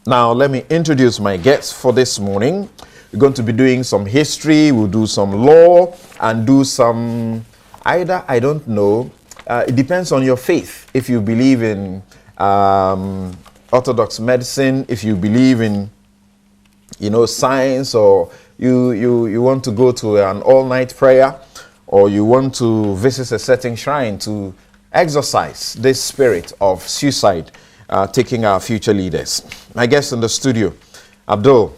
Now, let me introduce my guests for this morning. We're going to be doing some history, we'll do some law, and do some, I don't know, it depends on your faith. If you believe in orthodox medicine, if you believe in, science, or you want to go to an all-night prayer, or you want to visit a certain shrine to exorcise this spirit of suicide taking our future leaders. My guest in the studio, Abdul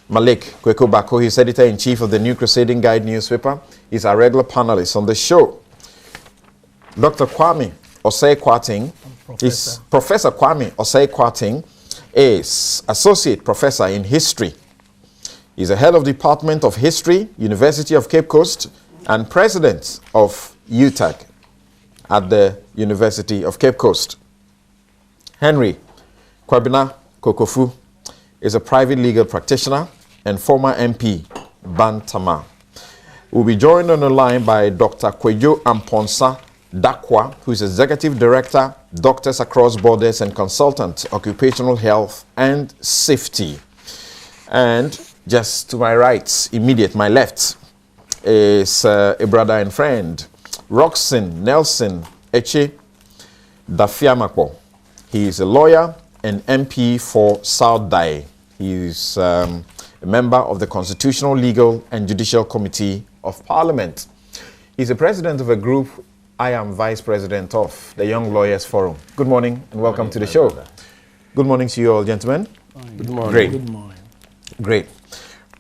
Malik Kweko Bako. He's editor-in-chief of the New Crusading Guide newspaper. He's a regular panelist on the show. Dr. Kwame Osei-Kwarteng, Professor Kwame Osei-Kwarteng is associate professor in history. He's the head of Department of History, University of Cape Coast, and president of UTAG at the University of Cape Coast. Henry Kwabena Kokofu is a private legal practitioner and former MP, Bantama. We'll be joined on the line by Dr. Kwejo Amponsa Dakwa, who is Executive Director, Doctors Across Borders and Consultant, Occupational Health and Safety. And just to my right, my left, is a brother and friend, Roxin Nelson Eche Dafiamakpo. He is a lawyer and MP for South Dai. He is a member of the Constitutional, Legal and Judicial Committee of Parliament. He's the president of a group I am vice president of, the Young Lawyers Forum. Good morning and welcome to the show. Brother. Good morning to you all, gentlemen. Good morning. Great. Good morning. Great.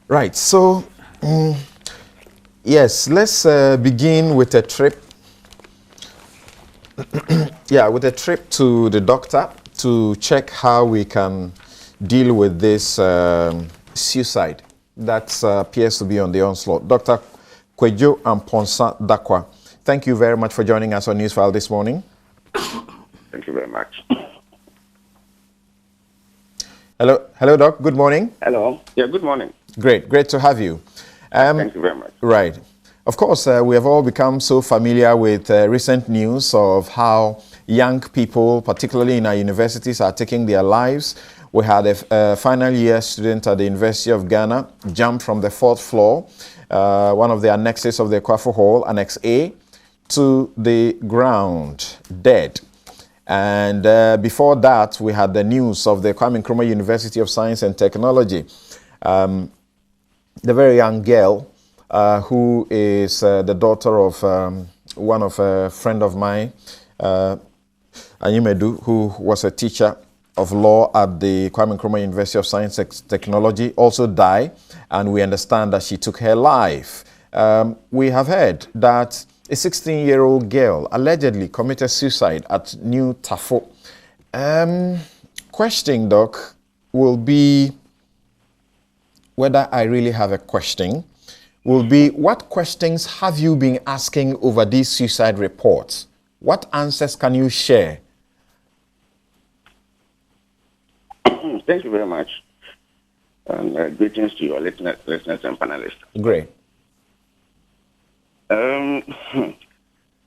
Right, so, yes, let's begin with a trip. With a trip to the doctor to check how we can deal with this suicide that appears to be on the onslaught. Dr. Kwejo Amponsa Dakwa, thank you very much for joining us on Newsfile this morning. Thank you very much. Hello, Doc. Good morning. Hello. Yeah, good morning. Great to have you. Thank you very much. Right. Of course, we have all become so familiar with recent news of how young people, particularly in our universities, are taking their lives. We had a final year student at the University of Ghana jump from the 4th floor, one of the annexes of the Kwafo Hall, Annex A, to the ground, dead. And before that, we had the news of the Kwame Nkrumah University of Science and Technology. The very young girl who is the daughter of one of a friend of mine, Anyimedu, who was a teacher of law at the Kwame Nkrumah University of Science and Technology, also died, and we understand that she took her life. We have heard that a 16-year-old girl allegedly committed suicide at New Tafo. Question, Doc, will be whether I really have a question, will be what questions have you been asking over these suicide reports? What answers can you share? Thank you very much. And greetings to your listeners and panelists. Great.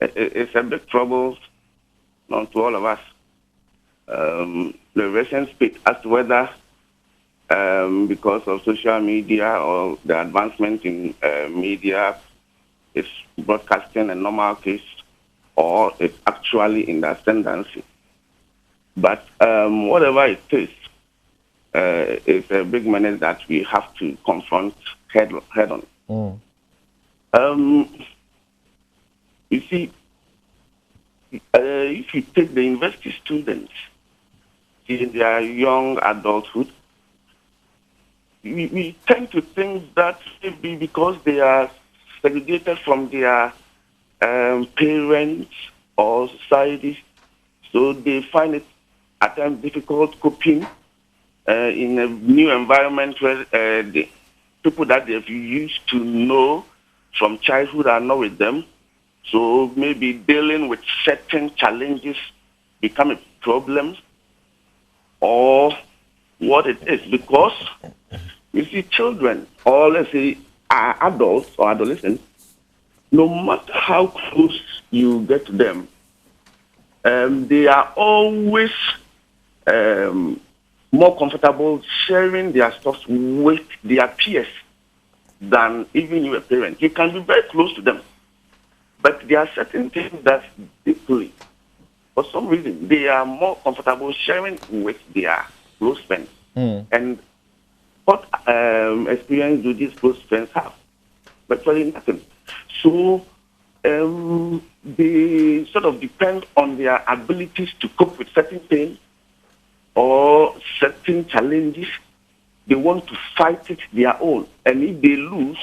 It's a big trouble to all of us. The recent speak as to whether because of social media or the advancement in media, it's broadcasting a normal case or it's actually in the ascendancy. But whatever it is, it's a big menace that we have to confront head on. You see, if you take the university students in their young adulthood, we tend to think that maybe because they are segregated from their parents or societies, so they find it at times difficult coping in a new environment where the people that they've used to know from childhood are not with them. So maybe dealing with certain challenges become a problem, or what it is, because you see children, or let's say adults or adolescents, no matter how close you get to them, they are always more comfortable sharing their stuff with their peers than even you, a parent. You can be very close to them, but there are certain things that deeply, for some reason, they are more comfortable sharing with their close friends. And what experience do these close friends have? Virtually nothing. So they sort of depend on their abilities to cope with certain things or certain challenges. They want to fight it their own. And if they lose,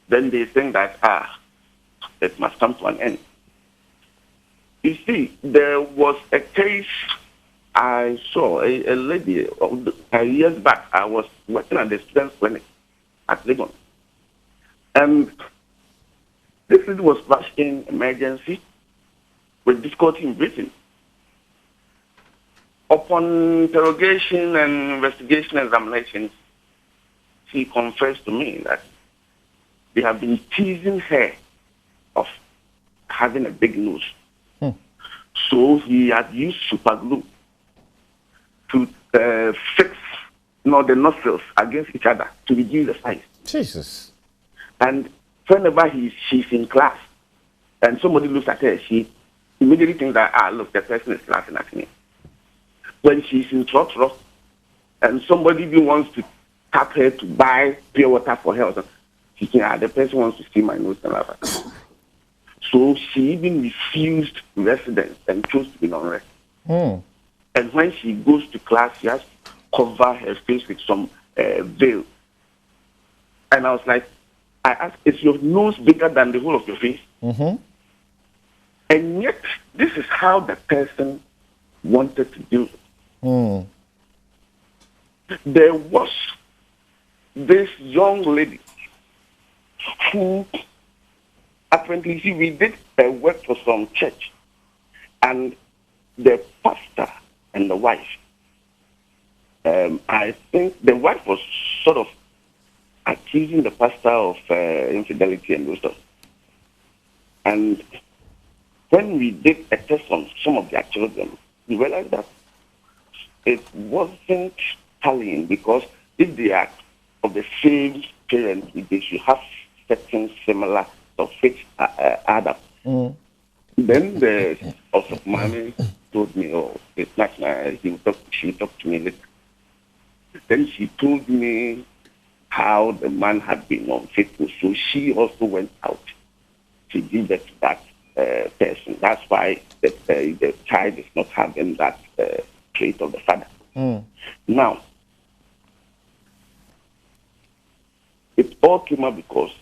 then they think that, it must come to an end. You see, there was a case I saw, a lady, years back. I was working at the student's clinic at Legon. And this lady was rushed in emergency with difficulty in breathing. Upon interrogation and investigation examination, she confessed to me that they have been teasing her of having a big nose. So he had used super glue to fix the nostrils against each other to reduce the size. Jesus. And whenever she's in class and somebody looks at her, she immediately thinks that, look, the person is laughing at me. When she's in trouble and somebody even wants to tap her to buy pure water for her, she thinks, the person wants to see my nose and laugh at me. So she even refused residence and chose to be non-resident. And when she goes to class, she has to cover her face with some veil. And I was like, I asked, is your nose bigger than the whole of your face? And yet, this is how the person wanted to do it. There was this young lady who apparently we did work for some church, and the pastor and the wife, I think the wife was sort of accusing the pastor of infidelity and those stuff. And when we did a test on some of their children, we realized that it wasn't tallying, because if they are of the same parents, they should have certain similar of which add up. Then the also mommy told me, it's not nice. She talked to me later. Then she told me how the man had been unfaithful. So she also went out to give that to that person. That's why the child is not having that trait of the father. Now, it all came up because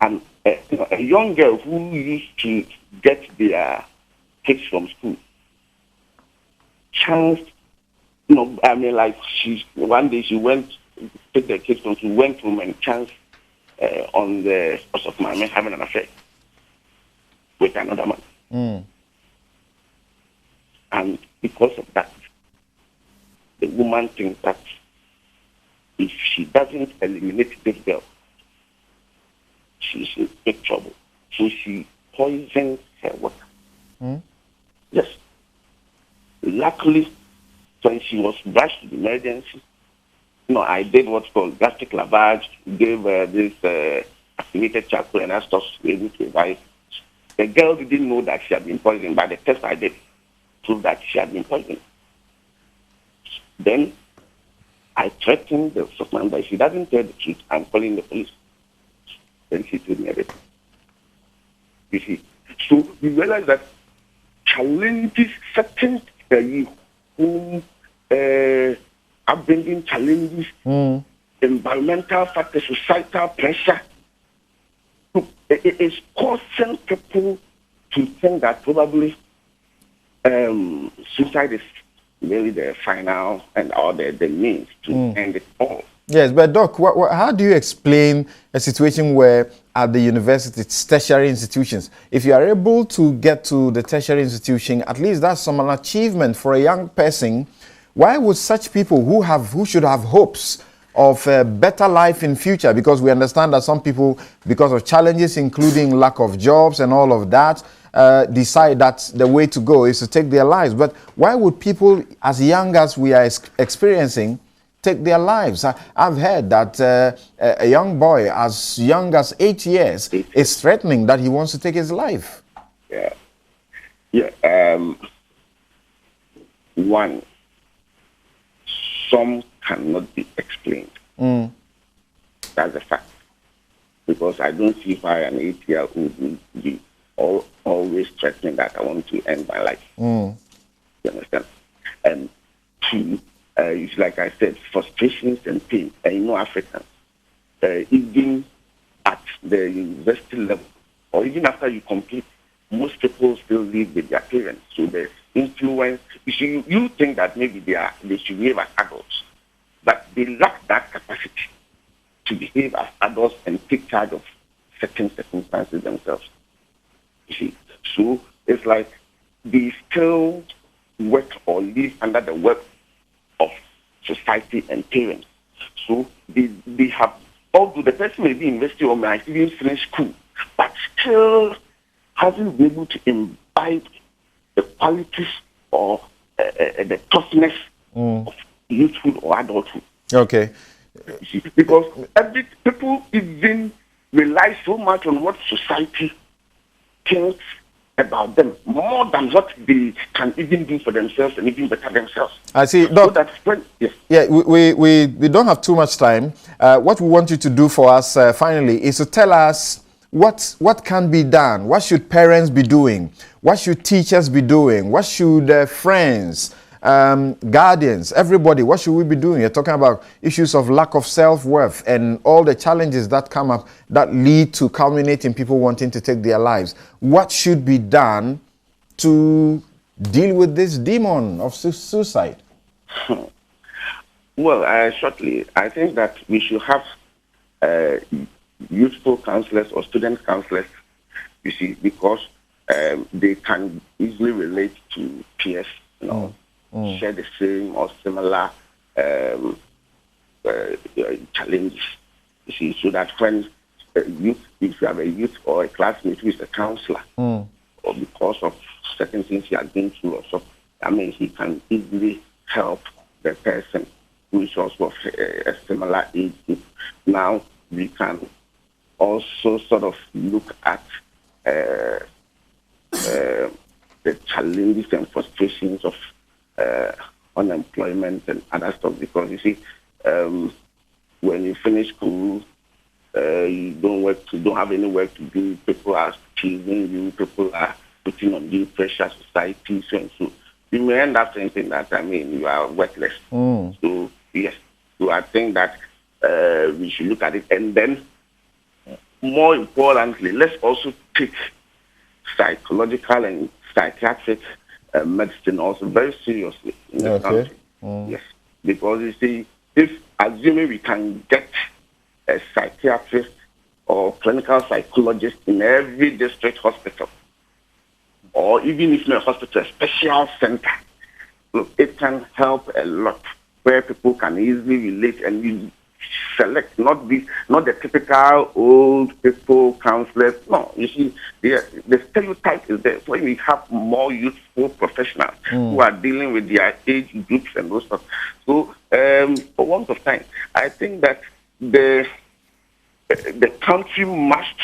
a young girl who used to get their kids from school chanced, one day she went to take the kids from school, went home and chanced on the spouse of my man having an affair with another man. And because of that, the woman thinks that if she doesn't eliminate this girl, she's in big trouble. So she poisoned her water. Yes. Luckily, when she was rushed to the emergency, I did what's called gastric lavage, gave this activated charcoal and that stuff to be able to revive. The girl didn't know that she had been poisoned, but the test I did proved that she had been poisoned. Then I threatened the man, but if she doesn't tell the truth, I'm calling the police. Then she told me everything. You see, so we realize that challenges, certain whom upbringing challenges, environmental factors, societal pressure, it is causing people to think that probably suicide is really the final and all the means to end it all. Yes, but Doc, how do you explain a situation where at the university, tertiary institutions, if you are able to get to the tertiary institution, at least that's an achievement for a young person. Why would such people who should have hopes of a better life in future, because we understand that some people, because of challenges including lack of jobs and all of that, decide that the way to go is to take their lives. But why would people as young as we are experiencing take their lives? I've heard that a young boy as young as 8 years is threatening that he wants to take his life. One, some cannot be explained. That's a fact. Because I don't see why an 8-year-old would be always threatening that I want to end my life. You understand? And two, it's like I said, frustrations and pain. And you know, Africans, even at the university level, or even after you complete, most people still live with their parents. So there's influence. You think that maybe they should behave as adults, but they lack that capacity to behave as adults and take charge of certain circumstances themselves. You see, so it's like they still work or live under the work of society and parents. So they have, although the person may be in university or might even finish school, but still hasn't been able to imbibe the qualities or the toughness of youthhood or adulthood. Okay. Because people even rely so much on what society thinks about them more than what they can even do for themselves and even better themselves. I see. Doc, so that's when, yes. Yeah, we don't have too much time. What we want you to do for us finally is to tell us what can be done. What should parents be doing? What should teachers be doing? What should friends, guardians, everybody, what should we be doing? You're talking about issues of lack of self-worth and all the challenges that come up that lead to culminating people wanting to take their lives. What should be done to deal with this demon of suicide? Well, shortly, I think that we should have youthful counselors or student counselors, you see, because they can easily relate to peers, you know, share the same or similar challenges, you see, so that when if you have a youth or a classmate who is a counselor, or because of certain things he has been through or so, I mean, he can easily help the person who is also of a similar age group. Now, we can also sort of look at the challenges and frustrations of unemployment and other stuff, because you see, when you finish school, you don't have any work to do, people are teasing you, people are putting on you pressure, society, so and so. You may end up thinking that, I mean, you are worthless. So, yes. So I think that we should look at it. And then, more importantly, let's also take psychological and psychiatric medicine also very seriously in the country. Yes. Because you see, if assuming we can get a psychiatrist or clinical psychologist in every district hospital, or even if not a hospital, a special center, look, it can help a lot, where people can easily relate and you select not the typical old people counselors. No, you see, the stereotype is there. When we have more youthful professionals who are dealing with their age groups and those stuff. So, for want of time, I think that the country must,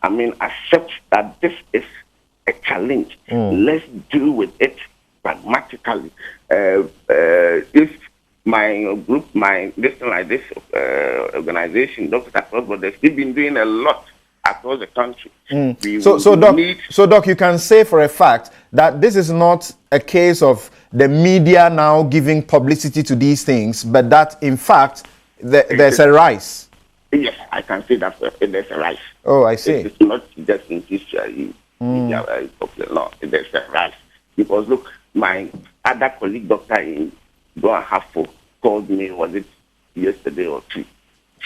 I mean, accept that this is a challenge. Let's deal with it pragmatically. If my group, this organization, Doctors Across Borders, they've been doing a lot across the country. So, Doc, you can say for a fact that this is not a case of the media now giving publicity to these things, but that, in fact, there's a rise. Yes, I can say that there's a rise. Oh, I see. It's not just in history, media, popular, no, there's a rise. Because, look, my other colleague, doctor in Go Hafo, called me, was it yesterday or two?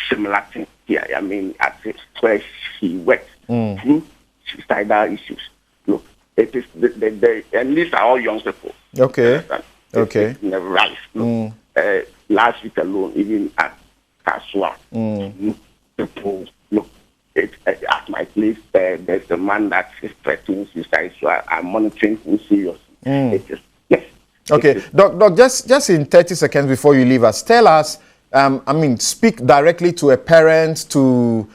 Similar thing here. I mean, at where she worked through suicidal issues. Look, it is and these are all young people. Okay. It's in the rise. Look, last week alone, even at Kaswa, people, look, At my place, there's a man that is threatening suicide, so I'm monitoring him seriously. It is, yes. Okay, Doc, just in 30 seconds before you leave us, tell us, I mean, speak directly to a parent, to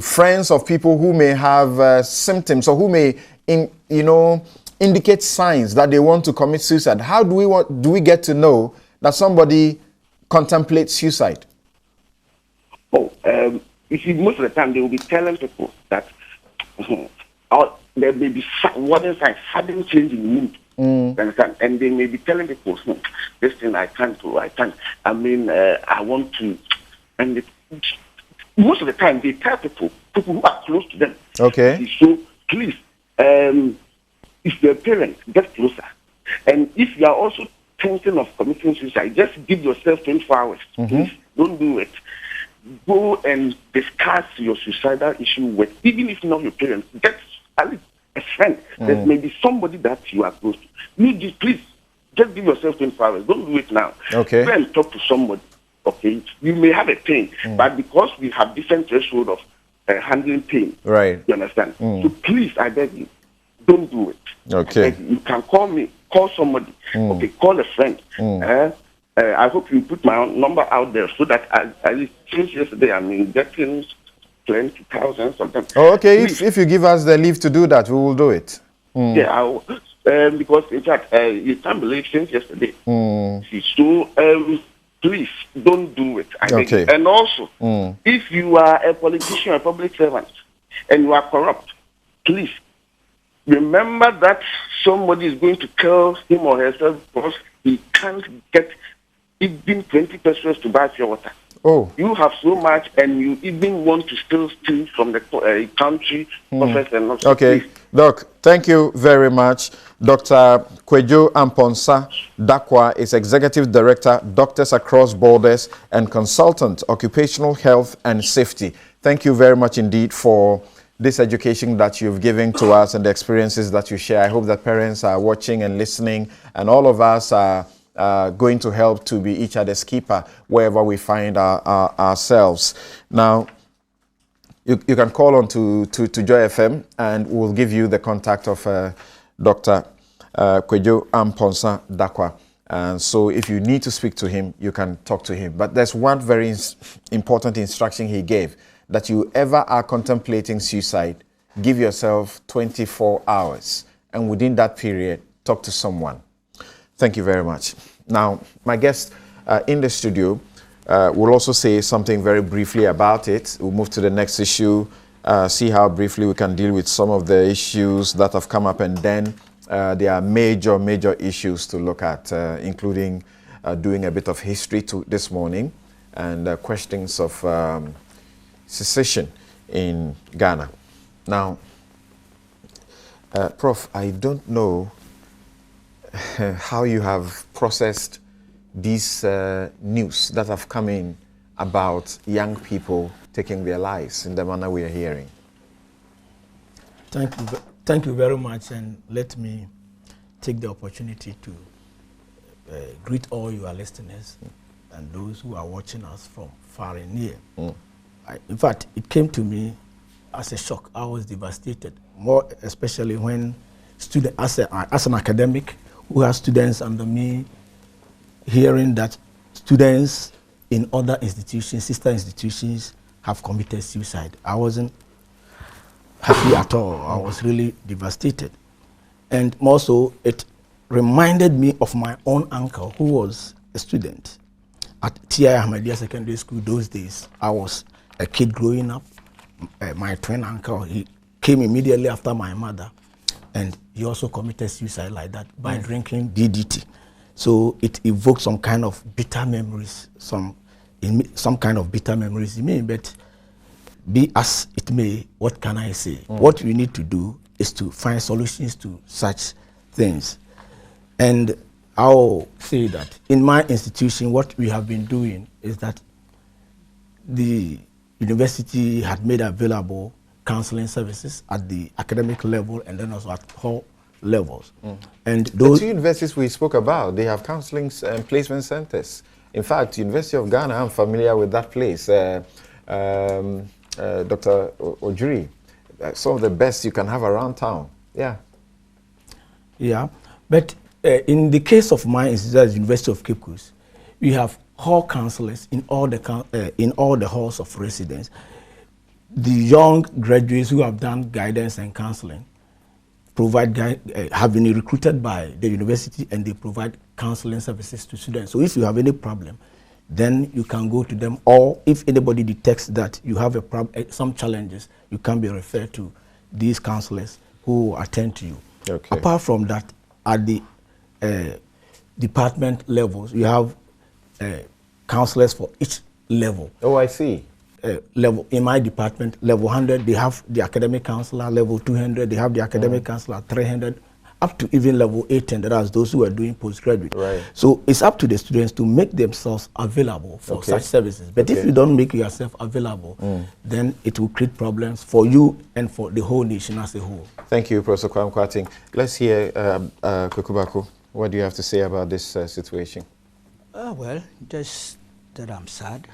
friends of people who may have symptoms or who may, indicate signs that they want to commit suicide. How do we get to know that somebody contemplates suicide? You see, most of the time they will be telling people that there may be warning signs, sudden change in mood. Understand? And they may be telling people, this thing I can't do, I can't. I mean, I want to. And most of the time they tell people who are close to them. Okay. So please, if you're a parent, get closer. And if you are also thinking of committing suicide, just give yourself 24 hours. Please don't do it. Go and discuss your suicidal issue with, even if not your parents, get at least a friend. There may be somebody that you are close to. Please, just give yourself 24 hours. Don't do it now. Okay. Go and talk to somebody. Okay. You may have a pain, but because we have different threshold of handling pain. Right. You understand? So please, I beg you, don't do it. Okay. You can call me, call somebody. Okay, call a friend. I hope you put my number out there so that since yesterday I'm getting 20,000 sometimes. Oh, okay. If you give us the leave to do that, we will do it. Yeah, because in fact, you can't believe since yesterday. So please don't do it. Okay. And also, if you are a politician, a public servant, and you are corrupt, please remember that somebody is going to kill him or herself because he can't get even 20 pesos to buy pure water. Oh. You have so much, and you even want to still steal from the country. Okay. Please. Doc, thank you very much. Dr. Kwejo Amponsa Dakwa is Executive Director, Doctors Across Borders, and Consultant, Occupational Health and Safety. Thank you very much indeed for this education that you've given to us and the experiences that you share. I hope that parents are watching and listening, and all of us are going to help to be each other's keeper wherever we find ourselves. Now, you can call on to Joy FM, and we'll give you the contact of Dr. Kwejo Amponsa Dakwa. And so if you need to speak to him, you can talk to him. But there's one very important instruction he gave, that you ever are contemplating suicide, give yourself 24 hours. And within that period, talk to someone. Thank you very much. Now, my guest in the studio will also say something very briefly about it. We'll move to the next issue, see how briefly we can deal with some of the issues that have come up, and then there are major issues to look at, including doing a bit of history this morning and questions of secession in Ghana. Now, Prof, I don't know how you have processed these news that have come in about young people taking their lives in the manner we are hearing. Thank you very much, and let me take the opportunity to greet all your listeners and those who are watching us from far and near. In fact, it came to me as a shock. I was devastated, more especially when as an academic who has students under me, hearing that students in other institutions, sister institutions, have committed suicide. I wasn't happy at all. I was really devastated. And more so, it reminded me of my own uncle, who was a student at T.I. Ahmadiyya Secondary School those days. I was a kid growing up. My twin uncle, he came immediately after my mother, and he also committed suicide like that by drinking DDT. So it evoked some kind of bitter memories, some kind of bitter memories in me. But be as it may, what can I say? What we need to do is to find solutions to such things. And I'll say that in my institution, what we have been doing is that the university had made available counseling services at the academic level and then also at all levels. And those the two universities we spoke about, they have counseling and placement centers. In fact, University of Ghana, I'm familiar with that place. Dr. Ojuri, some of the best you can have around town. Yeah. Yeah, but in the case of my institute, the University of Cape Coast, we have hall counselors in all the halls of residence. The young graduates who have done guidance and counseling have been recruited by the university, and they provide counseling services to students. So if you have any problem, then you can go to them, or if anybody detects that you have some challenges, you can be referred to these counselors who attend to you. Okay. Apart from that, at the department levels, you have counselors for each level. Oh, I see. Level in my department, level 100, they have the academic counselor. Level 200, they have the academic counselor. 300, up to even level 800, that's those who are doing postgraduate. Right. So it's up to the students to make themselves available for such services. But if you don't make yourself available, then it will create problems for you and for the whole nation as a whole. Thank you, Professor Kwame Kwarteng. Let's hear Kwekubako. What do you have to say about this situation? Well, just that I'm sad.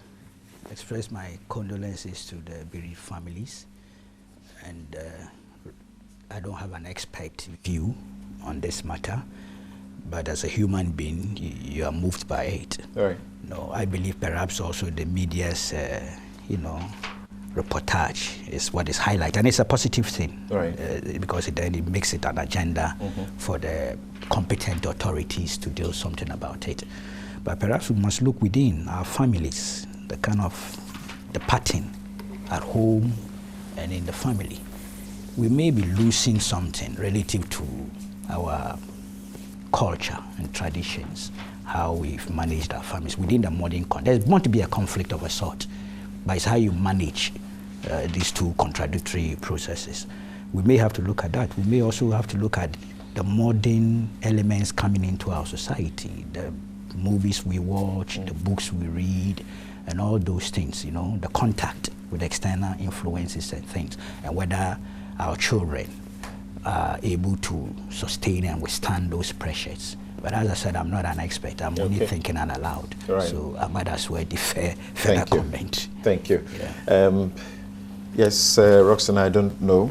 Express my condolences to the bereaved families, and I don't have an expert view on this matter, but as a human being, you are moved by it. Right. No, I believe perhaps also the media's, reportage is what is highlighted, and it's a positive thing, right? Because then it makes it an agenda for the competent authorities to do something about it. But perhaps we must look within our families, the kind of the pattern at home and in the family. We may be losing something relative to our culture and traditions, how we've managed our families within the modern context. There's bound to be a conflict of a sort, but it's how you manage these two contradictory processes. We may have to look at that. We may also have to look at the modern elements coming into our society, the movies we watch, the books we read, and all those things, the contact with external influences and things, and whether our children are able to sustain and withstand those pressures. But as I said, I'm not an expert. I'm only thinking out aloud. Right. So I might as well defer further comment. Thank you. Yeah. Yes, Roxanne, I don't know.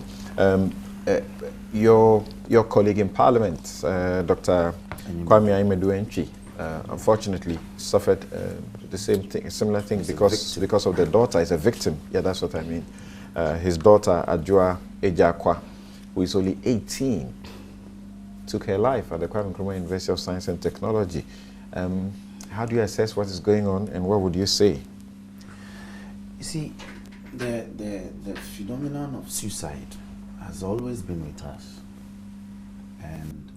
Your colleague in Parliament, Dr. Kwame Aimadu-Antwi, unfortunately suffered the same thing, similar thing, because of the daughter. Is a victim. Yeah, that's what I mean. His daughter, Adjoa Ejakwa, who is only 18, took her life at the Kwame Nkrumah University of Science and Technology. How do you assess what is going on, and what would you say? You see, the phenomenon of suicide has always been with us, and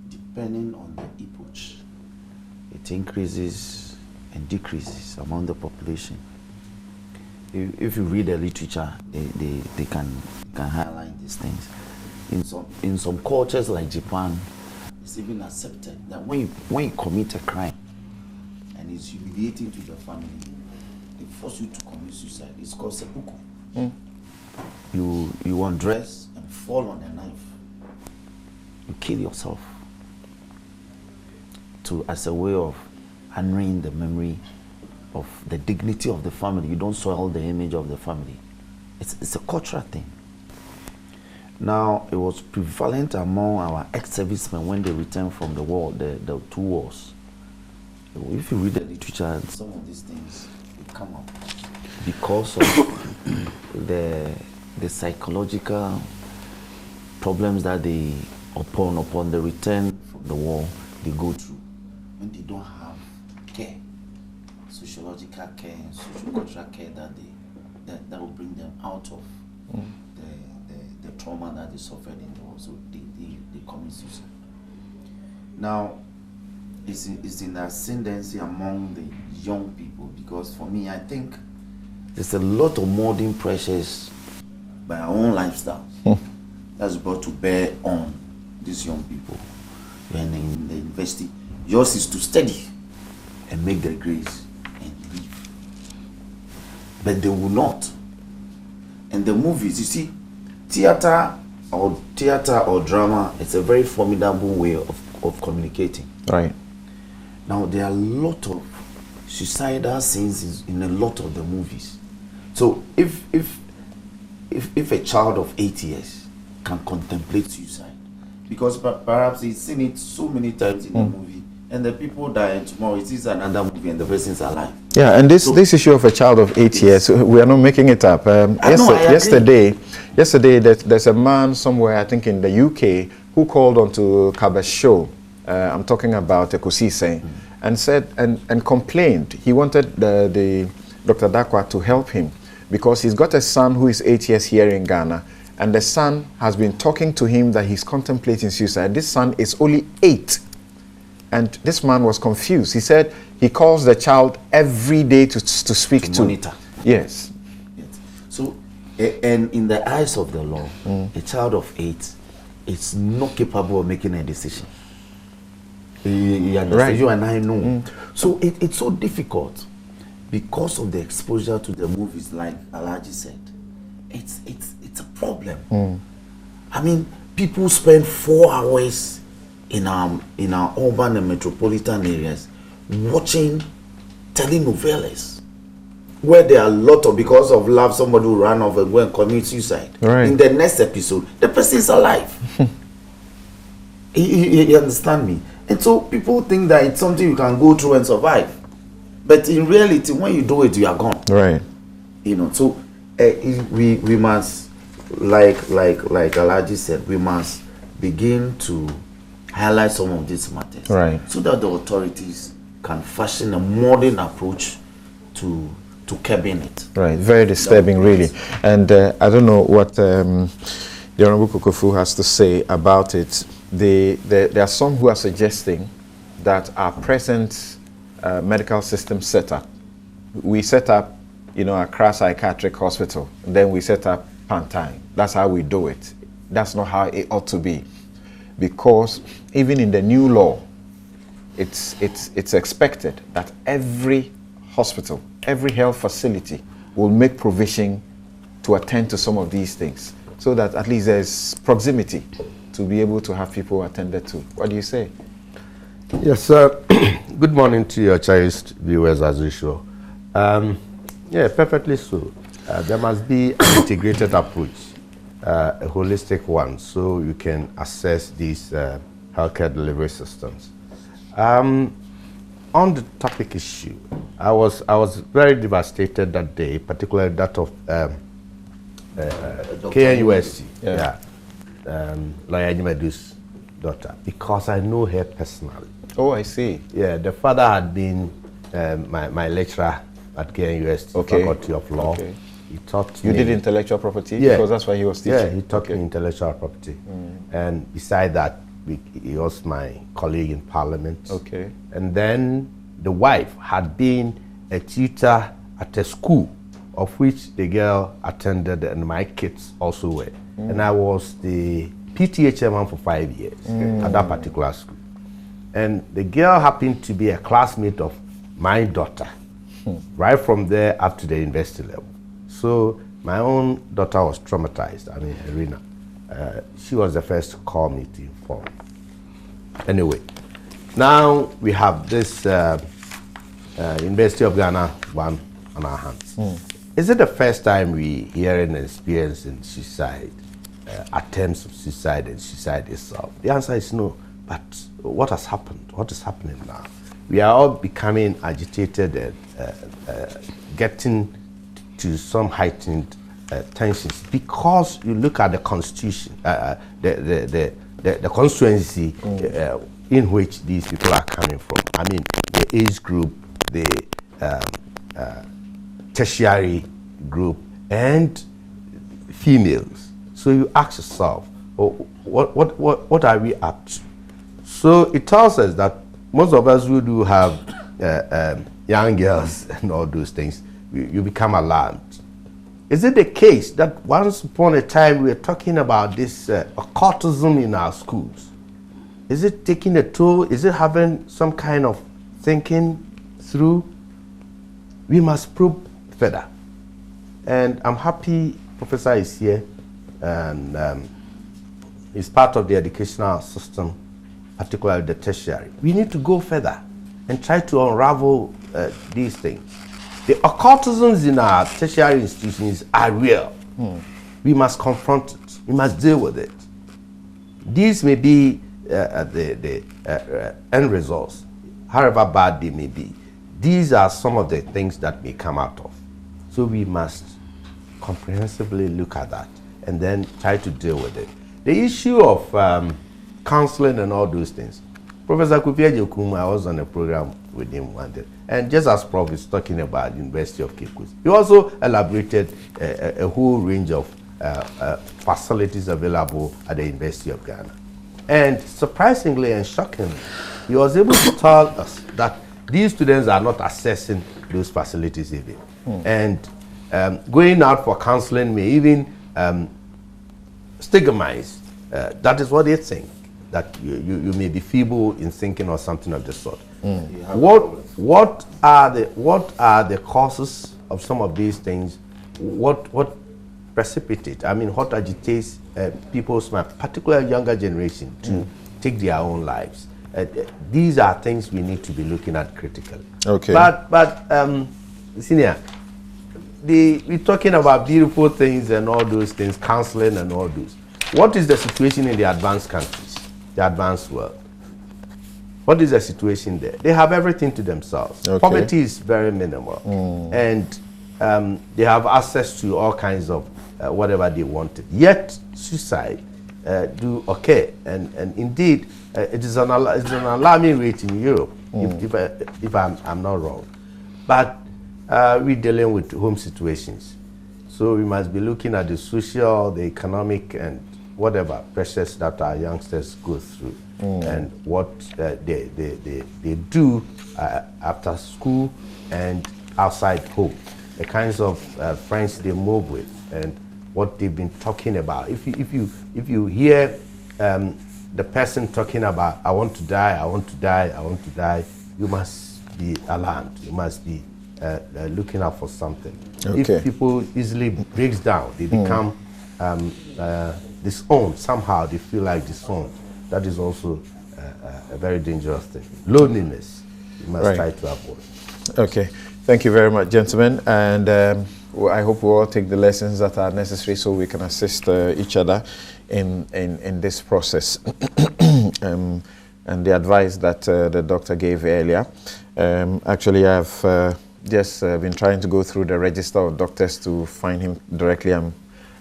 depending on the epoch, it increases and decreases among the population. If you read the literature, they can highlight these things. In some cultures like Japan, it's even accepted that when you commit a crime and it's humiliating to the family, they force you to commit suicide. It's called seppuku. You undress and fall on a knife. You kill yourself as a way of honoring the memory of the dignity of the family. You don't soil the image of the family. It's a cultural thing. Now, it was prevalent among our ex-servicemen when they returned from the war, the two wars. If you read the literature, some of these things will come up because of the psychological problems that they, upon the return from the war, they go through when they don't have care, sociological care and social-cultural care that will bring them out of the trauma that they suffered in the war. So they commit suicide. Now, it's in ascendancy among the young people, because for me, I think there's a lot of modern pressures by our own lifestyle that's brought to bear on these young people. When in the university, yours is to study and make their grades and leave. But they will not. And the movies, you see, theater or drama, it's a very formidable way of communicating. Right. Now, there are a lot of suicidal scenes in a lot of the movies. So if if a child of 8 years can contemplate suicide, because perhaps he's seen it so many times in the movie, and the people die, and tomorrow it is another movie and the person's alive. Yeah, and this issue of a child of 8 years, we are not making it up. Yesterday, there's a man somewhere, I think in the UK, who called onto Kaba's show. I'm talking about Kosi Sen, and said and complained. He wanted the Dr. Dakwa to help him because he's got a son who is 8 years here in Ghana, and the son has been talking to him that he's contemplating suicide. This son is only 8. And this man was confused. He said he calls the child every day to speak to. Monitor. Yes. So, and in the eyes of the law, a child of 8 is not capable of making a decision. You understand? Right. You and I know. So it's so difficult because of the exposure to the movies, like Alhaji said. It's a problem. I mean, people spend 4 hours in our urban and metropolitan areas watching telenovelas where there are a lot of, because of love, somebody will run off and go and commit suicide. Right. In the next episode, the person is alive. you understand me? And so people think that it's something you can go through and survive, but in reality, when you do it, you are gone. Right. You know, so we must, like Alhaji said, we must begin to highlight some of these matters, right, so that the authorities can fashion a modern approach to curbing it. Right, very disturbing, really. And I don't know what the Honorable Kokofu has to say about it. There are some who are suggesting that our present medical system setup, we set up, Accra Psychiatric Hospital, then we set up Pantine. That's how we do it. That's not how it ought to be. Because even in the new law, it's expected that every hospital, every health facility will make provision to attend to some of these things, so that at least there's proximity to be able to have people attended to. What do you say? Yes, sir. Good morning to your cherished viewers as usual. Yeah, perfectly so. There must be an integrated approach, a holistic one, so you can assess these healthcare delivery systems. On the topic issue, I was very devastated that day, particularly that of KNUST, Lawyer Nyimedu's daughter, because I know her personally. Oh, I see. Yeah, the father had been my lecturer at KNUST, Faculty of Law. Okay. He taught me. You did intellectual property? Yeah. Because that's why he was teaching? Yeah, he taught me intellectual property. And beside that, he was my colleague in Parliament. Okay. And then the wife had been a tutor at a school of which the girl attended and my kids also were. And I was the PTA chairman for 5 years at that particular school. And the girl happened to be a classmate of my daughter, right from there up to the university level. So my own daughter was traumatized, Irina. She was the first to call me to inform. Anyway, now we have this University of Ghana one on our hands. Is it the first time we hear and experiencing suicide, attempts of suicide and suicide itself? The answer is no. But what has happened? What is happening now? We are all becoming agitated and getting to some heightened tensions because you look at the constitution, the constituency in which these people are coming from. I mean, the age group, the tertiary group, and females. So you ask yourself, what are we up to? So it tells us that most of us who do have young girls and all those things, you become alarmed. Is it the case that once upon a time we were talking about this occultism in our schools? Is it taking a toll? Is it having some kind of thinking through? We must probe further. And I'm happy Professor is here and he's part of the educational system, particularly the tertiary. We need to go further and try to unravel these things. The occultisms in our tertiary institutions are real. we must confront it. We must deal with it. These may be the end results, however bad they may be. These are some of the things that may come out of. So we must comprehensively look at that and then try to deal with it. The issue of counseling and all those things. Professor Kupia Jokum, I was on a program with him one day, and just as Prof is talking about University of Cape Coast, he also elaborated a whole range of facilities available at the University of Ghana. And surprisingly and shockingly, he was able to tell us that these students are not accessing those facilities even. And going out for counseling may even stigmatize. That is what they think, that you may be feeble in thinking or something of the sort. What are the causes of some of these things? What precipitate? I mean, what agitates people's mind, particularly younger generation, to take their own lives? These are things we need to be looking at critically. Okay. But Senior, we're talking about beautiful things and all those things, counseling and all those. What is the situation in the advanced countries, the advanced world? What is the situation there? They have everything to themselves. Okay. Poverty is very minimal. And they have access to all kinds of whatever they wanted. Yet, suicide do occur. And indeed, it is an alarming rate in Europe, if I'm not wrong. But we're dealing with home situations. So we must be looking at the social, the economic, and whatever pressures that our youngsters go through, and what they do after school and outside home, the kinds of friends they move with, and what they've been talking about. If you hear the person talking about, I want to die, I want to die, I want to die, you must be alarmed. You must be looking out for something. Okay. If people easily breaks down, they become disowned. Somehow they feel like disowned. That is also a very dangerous thing. Loneliness, you must try to avoid. Okay. Thank you very much, gentlemen. And I hope we all take the lessons that are necessary so we can assist each other in this process. And the advice that the doctor gave earlier. Actually, I've just been trying to go through the register of doctors to find him directly.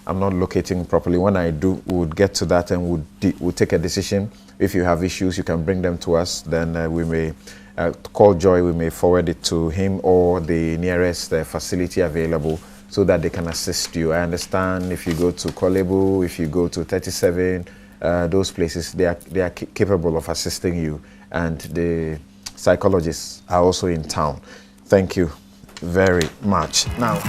I'm not locating properly. When I do, we would get to that and we'll take a decision. If you have issues, you can bring them to us. Then we may call Joy. We may forward it to him or the nearest facility available so that they can assist you. I understand if you go to Kolebu, if you go to 37, those places, they are capable of assisting you. And the psychologists are also in town. Thank you very much. Now.